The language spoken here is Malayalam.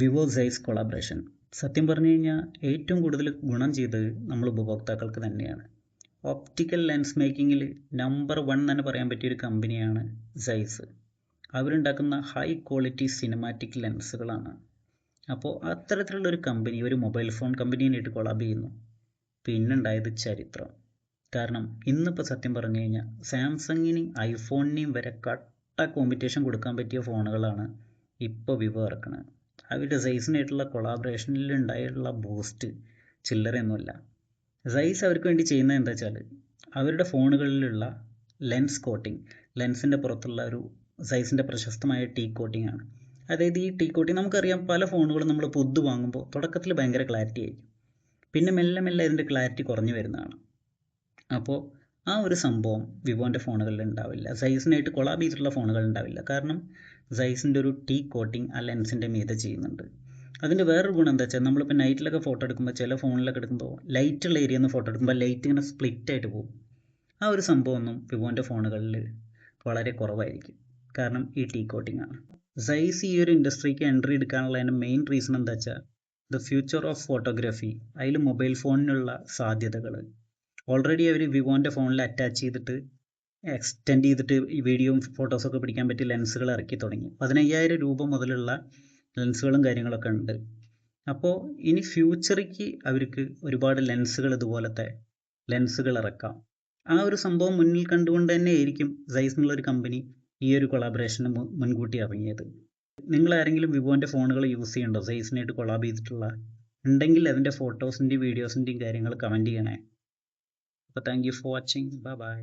വിവോ സൈസ് കൊളാബറേഷൻ സത്യം പറഞ്ഞു കഴിഞ്ഞാൽ ഏറ്റവും കൂടുതൽ ഗുണം ചെയ്തത് നമ്മൾ ഉപഭോക്താക്കൾക്ക് തന്നെയാണ്. ഓപ്റ്റിക്കൽ ലെൻസ് മേക്കിങ്ങിൽ നമ്പർ 1 തന്നെ പറയാൻ പറ്റിയൊരു കമ്പനിയാണ് സൈസ്. അവരുണ്ടാക്കുന്ന ഹൈ ക്വാളിറ്റി സിനിമാറ്റിക് ലെൻസുകളാണ്. അപ്പോൾ അത്തരത്തിലുള്ളൊരു കമ്പനി ഒരു മൊബൈൽ ഫോൺ കമ്പനിയായിട്ട് കൊളാബ് ചെയ്യുന്നു. പിന്നുണ്ടായത് ചരിത്രം. കാരണം ഇന്നിപ്പോൾ സത്യം പറഞ്ഞു കഴിഞ്ഞാൽ സാംസങ്ങിനെയും ഐഫോണിനെയും വരെ കട്ട കോമ്പറ്റീഷൻ കൊടുക്കാൻ പറ്റിയ ഫോണുകളാണ് ഇപ്പോൾ വിവോ ഇറക്കുന്നത്. അവരുടെ സൈസിനായിട്ടുള്ള കൊളാബറേഷനിൽ ഉണ്ടായിട്ടുള്ള ബൂസ്റ്റ് ചില്ലറയൊന്നുമില്ല. സൈസ് അവർക്ക് വേണ്ടി ചെയ്യുന്നത് എന്താ വെച്ചാൽ അവരുടെ ഫോണുകളിലുള്ള ലെൻസ് കോട്ടിങ്, ലെൻസിൻ്റെ പുറത്തുള്ള ഒരു സൈസിൻ്റെ പ്രശസ്തമായ ടീ കോട്ടിംഗ് ആണ്. അതായത് ഈ ടീ കോട്ടിങ് നമുക്കറിയാം, പല ഫോണുകളും നമ്മൾ പുതു വാങ്ങുമ്പോൾ തുടക്കത്തിൽ ഭയങ്കര ക്ലാരിറ്റി ആയിരിക്കും, പിന്നെ മെല്ലെ മെല്ലെ അതിൻ്റെ ക്ലാരിറ്റി കുറഞ്ഞു വരുന്നതാണ്. അപ്പോൾ ആ ഒരു സംഭവം വിവോൻ്റെ ഫോണുകളിൽ ഉണ്ടാവില്ല, സൈസിനായിട്ട് കൊളാബ് ചെയ്തിട്ടുള്ള ഫോണുകൾ ഉണ്ടാവില്ല. കാരണം സൈസിൻ്റെ ഒരു ടീ കോട്ടിങ് ആ ലെൻസിൻ്റെ മീതെ ചെയ്യുന്നുണ്ട്. അതിൻ്റെ വേറൊരു ഗുണം എന്താ വെച്ചാൽ നമ്മളിപ്പോൾ നൈറ്റിലൊക്കെ ഫോട്ടോ എടുക്കുമ്പോൾ, ചില ഫോണിലൊക്കെ എടുക്കുമ്പോൾ ലൈറ്റുള്ള ഏരിയയിൽ നിന്ന് ഫോട്ടോ എടുക്കുമ്പോൾ ലൈറ്റ് ഇങ്ങനെ സ്പ്ലിറ്റ് ആയിട്ട് പോകും. ആ ഒരു സംഭവമൊന്നും വിവോൻ്റെ ഫോണുകളിൽ വളരെ കുറവായിരിക്കും, കാരണം ഈ ടീ കോട്ടിംഗ് ആണ്. സൈസ് ഈ ഒരു ഇൻഡസ്ട്രിക്ക് എൻട്രി എടുക്കാനുള്ള അതിൻ്റെ മെയിൻ റീസൺ എന്താ വെച്ചാൽ ദ ഫ്യൂച്ചർ ഓഫ് ഫോട്ടോഗ്രാഫി, അതിൽ മൊബൈൽ ഫോണിനുള്ള സാധ്യതകൾ ഓൾറെഡി അവർ വിവോൻ്റെ ഫോണിൽ അറ്റാച്ച് ചെയ്തിട്ട് എക്സ്റ്റെൻഡ് ചെയ്തിട്ട് ഈ വീഡിയോയും ഫോട്ടോസൊക്കെ പിടിക്കാൻ പറ്റിയ ലെൻസുകൾ ഇറക്കി തുടങ്ങി. 15,000 രൂപ മുതലുള്ള ലെൻസുകളും കാര്യങ്ങളൊക്കെ ഉണ്ട്. അപ്പോൾ ഇനി ഫ്യൂച്ചറിക്ക് അവർക്ക് ഒരുപാട് ലെൻസുകൾ, ഇതുപോലത്തെ ലെൻസുകൾ ഇറക്കാം. ആ ഒരു സംഭവം മുന്നിൽ കണ്ടുകൊണ്ട് തന്നെ ആയിരിക്കും സൈസ് എന്നുള്ളൊരു കമ്പനി ഈ ഒരു കൊളാബറേഷന് മുൻകൂട്ടി ഇറങ്ങിയത്. നിങ്ങൾ ആരെങ്കിലും വിവോൻ്റെ ഫോണുകൾ യൂസ് ചെയ്യണ്ടോ സൈസിനായിട്ട് കൊളാബ് ചെയ്തിട്ടുള്ള? ഉണ്ടെങ്കിൽ അതിൻ്റെ ഫോട്ടോസിൻ്റെയും വീഡിയോസിൻ്റെയും കാര്യങ്ങൾ കമൻറ്റ് ചെയ്യണേ. അപ്പോൾ thank you for watching. Bye bye.